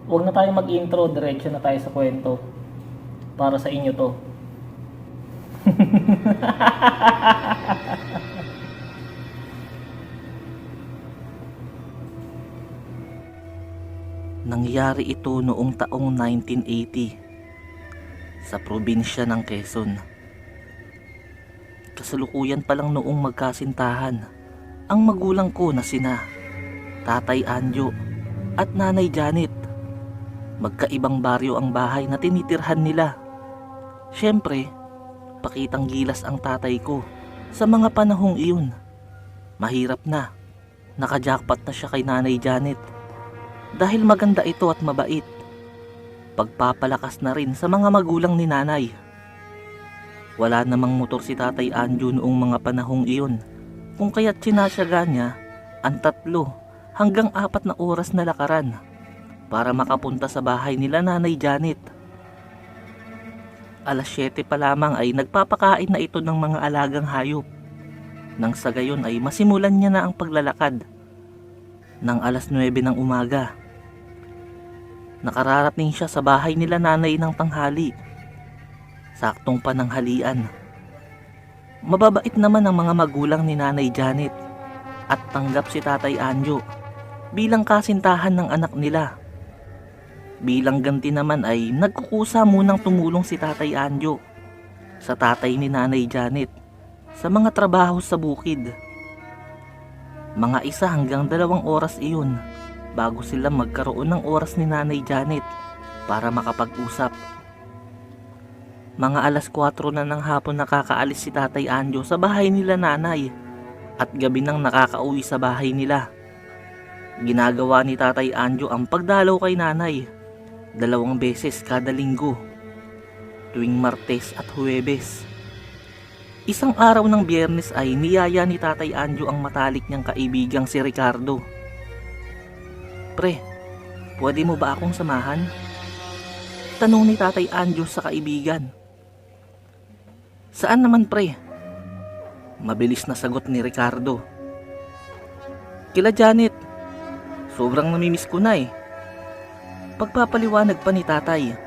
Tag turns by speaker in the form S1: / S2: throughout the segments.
S1: Huwag na tayo mag-intro, diretso na tayo sa kwento. Para sa inyo to.
S2: Nangyari ito noong taong 1980 sa probinsya ng Quezon. Kasalukuyan pa lang noong magkasintahan ang magulang ko na sina Tatay Anjo at Nanay Janet. Magkaibang baryo ang bahay na tinitirhan nila. Siyempre, pakitang gilas ang tatay ko sa mga panahong iyon. Mahirap na, nakajackpot na siya kay Nanay Janet. Dahil maganda ito at mabait. Pagpapalakas na rin sa mga magulang ni nanay. Wala namang motor si Tatay Anjo noong mga panahong iyon, kung kaya't sinasyaga niya ang 3 hanggang 4 na oras na lakaran para makapunta sa bahay nila Nanay Janet. Alas 7 pa lamang ay nagpapakain na ito ng mga alagang hayop. Nang sa gayon ay masimulan niya na ang paglalakad. Nang alas 9 ng umaga, nakararating siya sa bahay nila nanay ng tanghali. Saktong pananghalian. Mababait naman ang mga magulang ni Nanay Janet at tanggap si Tatay Anjo bilang kasintahan ng anak nila. Bilang ganti naman ay nagkukusa munang tumulong si Tatay Anjo sa tatay ni Nanay Janet sa mga trabaho sa bukid. Mga 1 hanggang 2 oras iyon bago sila magkaroon ng oras ni Nanay Janet para makapag-usap. Mga alas 4 na ng hapon nakakaalis si Tatay Anjo sa bahay nila nanay at gabi nang nakakauwi sa bahay nila. Ginagawa ni Tatay Anjo ang pagdalaw kay nanay 2 beses kada linggo, tuwing Martes at Huwebes. Isang araw ng Biyernes ay niyaya ni Tatay Anjo ang matalik niyang kaibigang si Ricardo. "Pre, pwede mo ba akong samahan?" Tanong ni Tatay Anjo sa kaibigan. "Saan naman, pre?" Mabilis na sagot ni Ricardo. "Kila Janet. Sobrang namimiss ko na eh." Pagpapaliwanag pa ni tatay.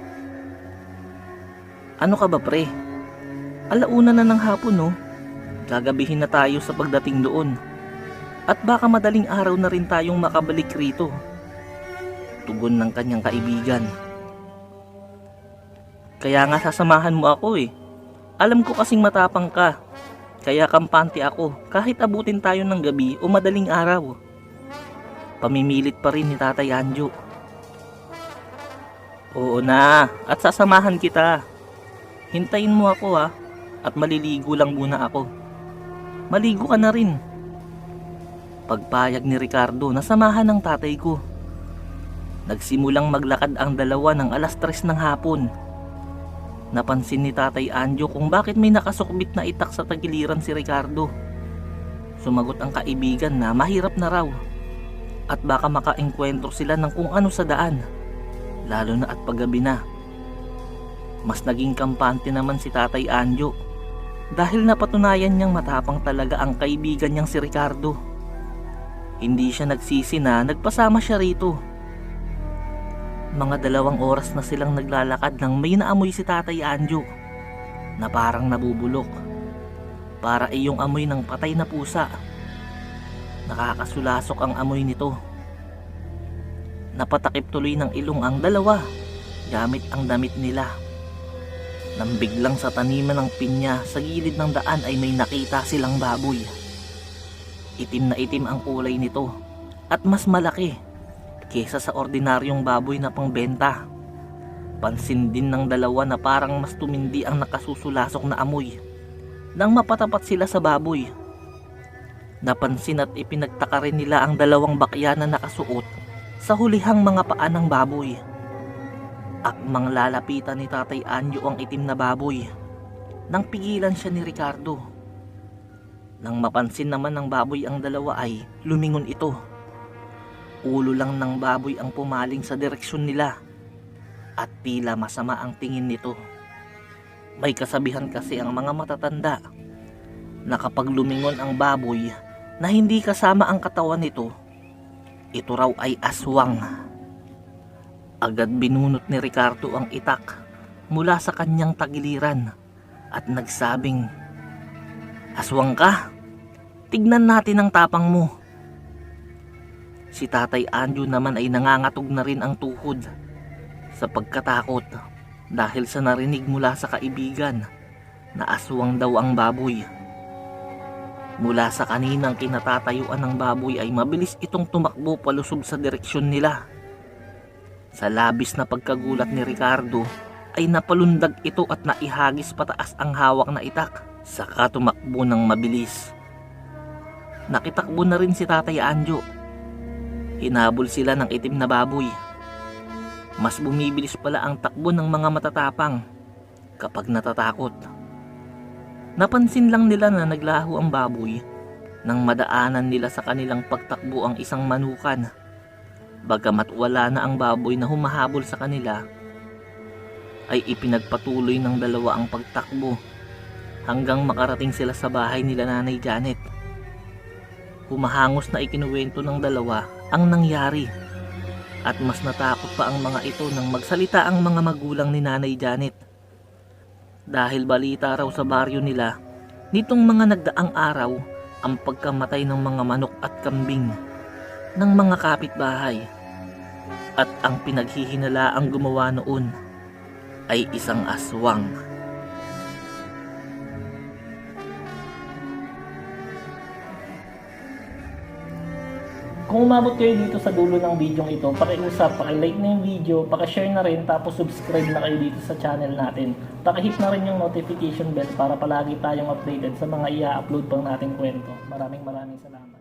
S2: "Ano ka ba, pre? Alauna na ng hapon, no? Gagabihin na tayo sa pagdating doon. At baka madaling araw na rin tayong makabalik rito." Tugon ng kanyang kaibigan. "Kaya nga sasamahan mo ako eh. Alam ko kasing matapang ka. Kaya kampante ako kahit abutin tayo ng gabi o madaling araw." Pamimilit pa rin ni Tatay Anjo. "Oo na, at sasamahan kita. Hintayin mo ako ha. At maliligo lang muna ako." "Maligo ka na rin." Pagpayag ni Ricardo na samahan ng tatay ko. Nagsimulang maglakad ang dalawa ng alas 3 ng hapon. Napansin ni Tatay Anjo kung bakit may nakasukbit na itak sa tagiliran si Ricardo. Sumagot ang kaibigan na mahirap na raw at baka makaengkwentro sila ng kung ano sa daan, lalo na at paggabi na. Mas naging kampante naman si Tatay Anjo dahil napatunayan niyang matapang talaga ang kaibigan niyang si Ricardo. Hindi siya nagsisi na nagpasama siya rito. Mga 2 oras na silang naglalakad nang may naamoy si Tatay Anjo na parang nabubulok. Para iyong amoy ng patay na pusa. Nakakasulasok ang amoy nito. Napatakip tuloy ng ilong ang dalawa gamit ang damit nila. Nang biglang sa taniman ng pinya sa gilid ng daan ay may nakita silang baboy. Itim na itim ang kulay nito at mas malaki kesa sa ordinaryong baboy na pangbenta. Pansin din ng dalawa na parang mas tumindi ang nakasusulasok na amoy nang mapatapat sila sa baboy. Napansin at ipinagtaka rin nila ang 2 bakya na nakasuot sa hulihang mga paa ng baboy. Akmang lalapitan ni Tatay Anjo ang itim na baboy nang pigilan siya ni Ricardo. Nang mapansin naman ng baboy ang dalawa ay lumingon ito. Ulo lang ng baboy ang pumaling sa direksyon nila at tila masama ang tingin nito. May kasabihan kasi ang mga matatanda na kapag lumingon ang baboy na hindi kasama ang katawan nito, ito raw ay aswang. Agad binunot ni Ricardo ang itak mula sa kanyang tagiliran at nagsabing, "Aswang ka! Tignan natin ang tapang mo." Si Tatay Anjo naman ay nangangatog na rin ang tuhod sa pagkatakot dahil sa narinig mula sa kaibigan na aswang daw ang baboy. Mula sa kaninang kinatatayuan ng baboy ay mabilis itong tumakbo palusog sa direksyon nila. Sa labis na pagkagulat ni Ricardo ay napalundag ito at naihagis pataas ang hawak na itak, saka tumakbo ng mabilis. Nakitakbo na rin si Tatay Anjo. Hinabol sila ng itim na baboy. Mas bumibilis pala ang takbo ng mga matatapang kapag natatakot. Napansin lang nila na naglaho ang baboy nang madaanan nila sa kanilang pagtakbo ang isang manukan. Bagamat wala na ang baboy na humahabol sa kanila, ay ipinagpatuloy ng dalawa ang pagtakbo hanggang makarating sila sa bahay nila Nanay Janet. Humahangos na ikinuwento ng dalawa ang nangyari at mas natakot pa ang mga ito nang magsalita ang mga magulang ni Nanay Janet. Dahil balita raw sa baryo nila nitong mga nagdaang araw ang pagkamatay ng mga manok at kambing ng mga kapitbahay, at ang pinaghihinalaang gumawa noon ay isang aswang.
S1: Kung umabot kayo dito sa dulo ng video ito, pakiusap, pakilike na yung video, pakishare na rin, tapos subscribe na kayo dito sa channel natin. Pakihit na rin yung notification bell para palagi tayong updated sa mga i-upload pang nating kwento. Maraming salamat.